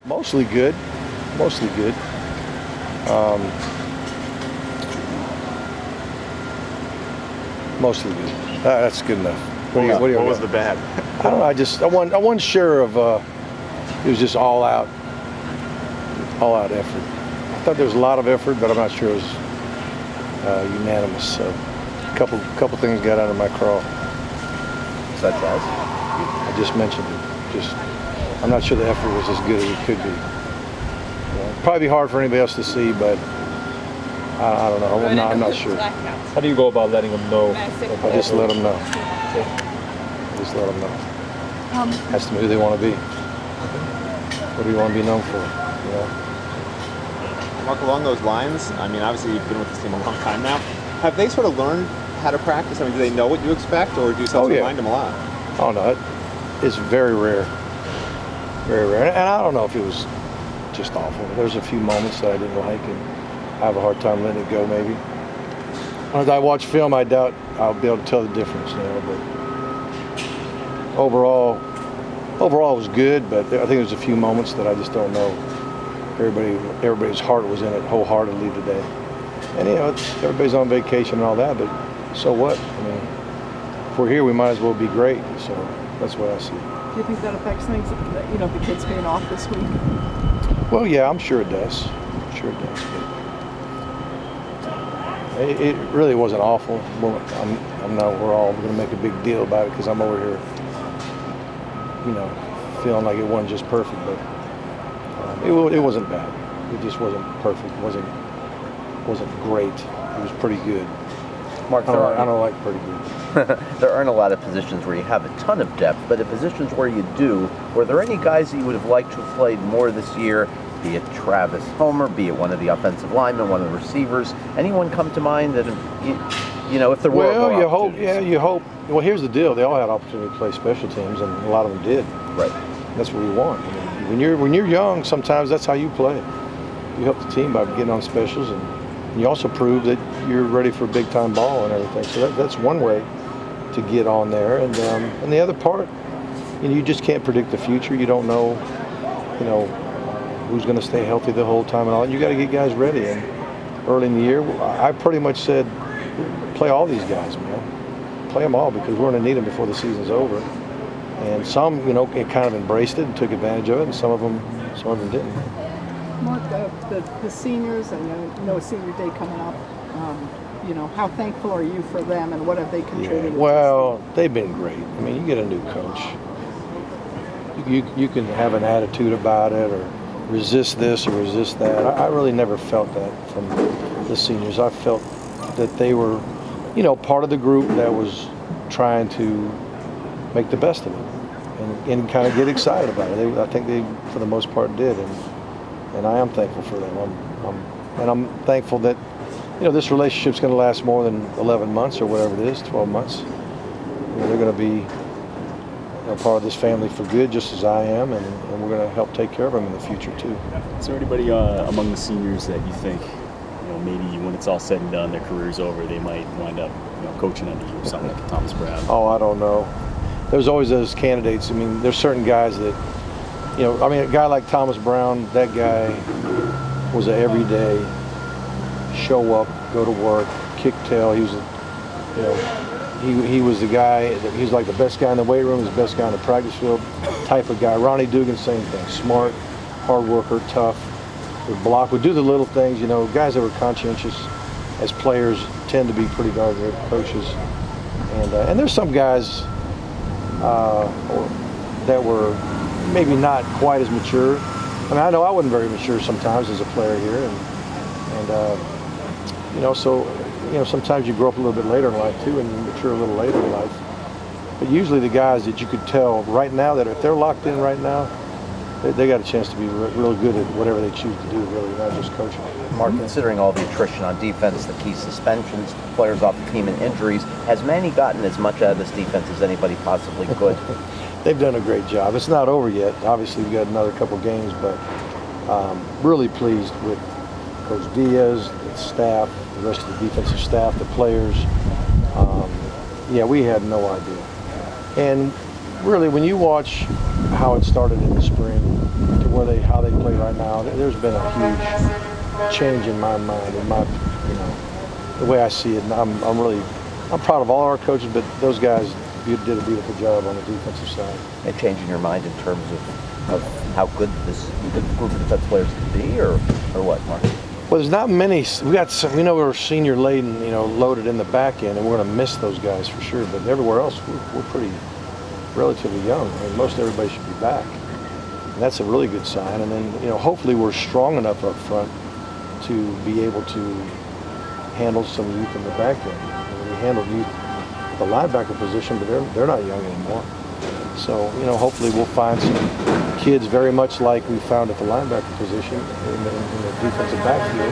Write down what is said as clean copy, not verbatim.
Mostly good. Mostly good. Mostly good. That's good enough. What was the bad? I don't know. I wasn't sure of. It was just all out effort. I thought there was a lot of effort, but I'm not sure it was unanimous. So, a couple things got under my craw. Such as? I just mentioned it. I'm not sure the effort was as good as it could be. Probably hard for anybody else to see, but I don't know. I'm not sure. How do you go about letting them know? I just let them know. Just let them know. Ask them who they want to be. What do you want to be known for? You know? Mark, along those lines, I mean, obviously you've been with this team a long time now. Have they sort of learned how to practice? I mean, do they know what you expect, or do you self-remind them a lot? Oh, no. It's very rare. Very rare. And I don't know if it was just awful. There's a few moments that I didn't like, and I have a hard time letting it go, maybe. As I watch film, I doubt I'll be able to tell the difference, but overall it was good, but I think there's a few moments that I just don't know. Everybody's heart was in it wholeheartedly today. And, everybody's on vacation and all that, but so what? I mean, if we're here, we might as well be great, so that's what I see. Do you think that affects things, the kids being off this week? Well, yeah, I'm sure it does. But it really wasn't awful. Well, we're all going to make a big deal about it because I'm over here, feeling like it wasn't just perfect, but it wasn't bad. It just wasn't perfect. It wasn't great. It was pretty good. Mark, I don't like pretty good. There aren't a lot of positions where you have a ton of depth, but the positions where you do, were there any guys that you would have liked to have played more this year, be it Travis Homer, be it one of the offensive linemen, one of the receivers? Anyone come to mind that, if there were more opportunities? You hope. Well, here's the deal. They all had opportunity to play special teams, and a lot of them did. Right. That's what we want. I mean, when you're young, sometimes that's how you play. You help the team by getting on specials, and you also prove that you're ready for big time ball and everything. So that's one way to get on there. And the other part, you just can't predict the future. You don't know, who's going to stay healthy the whole time and all. And you got to get guys ready. And early in the year, I pretty much said, play all these guys, man. Play them all because we're going to need them before the season's over. And some, kind of embraced it and took advantage of it, and some of them didn't. Mark, the seniors, I know a senior day coming up. How thankful are you for them, and what have they contributed? Well, they've been great. I mean, you get a new coach. You can have an attitude about it, or resist this or resist that. I really never felt that from the seniors. I felt that they were, part of the group that was trying to make the best of it and kind of get excited about it. I think they, for the most part, did, and I am thankful for them. I'm thankful that this relationship's going to last more than 11 months or whatever it is, 12 months. They're going to be part of this family for good, just as I am, and we're going to help take care of them in the future too. Is there anybody among the seniors that you think, maybe when it's all said and done, their career's over, they might wind up coaching under you or something like Thomas Brown? Oh, I don't know. There's always those candidates. I mean, there's certain guys that, a guy like Thomas Brown, that guy was an everyday show up, go to work, kick tail. He was, he was the guy. He was like the best guy in the weight room, the best guy in the practice field type of guy. Ronnie Dugan, same thing. Smart, hard worker, tough, would block, would do the little things. Guys that were conscientious as players tend to be pretty darn good coaches. And there's some guys that were maybe not quite as mature. I mean, I know I wasn't very mature sometimes as a player here, so sometimes you grow up a little bit later in life too, and you mature a little later in life. But usually the guys that you could tell right now that if they're locked in right now, they got a chance to be real good at whatever they choose to do, really, not just coaching. Mark, considering all the attrition on defense, the key suspensions, players off the team and injuries, has Manny gotten as much out of this defense as anybody possibly could? They've done a great job. It's not over yet. Obviously, we've got another couple games, but really pleased with Coach Diaz, the staff, the rest of the defensive staff, the players. We had no idea. And really, when you watch how it started in the spring to how they play right now, there's been a huge change in my mind, in my, the way I see it. And I'm proud of all our coaches, but those guys did a beautiful job on the defensive side. And changing your mind in terms of how good this group of defense players can be, or what, Mark? Well, there's not many. We got some. We know we're senior laden, loaded in the back end, and we're going to miss those guys for sure. But everywhere else, we're pretty relatively young. I mean, most everybody should be back, and that's a really good sign. And then, hopefully, we're strong enough up front to be able to handle some youth in the back end. We handled youth at the linebacker position, but they're not young anymore. So, hopefully we'll find some kids very much like we found at the linebacker position in the defensive backfield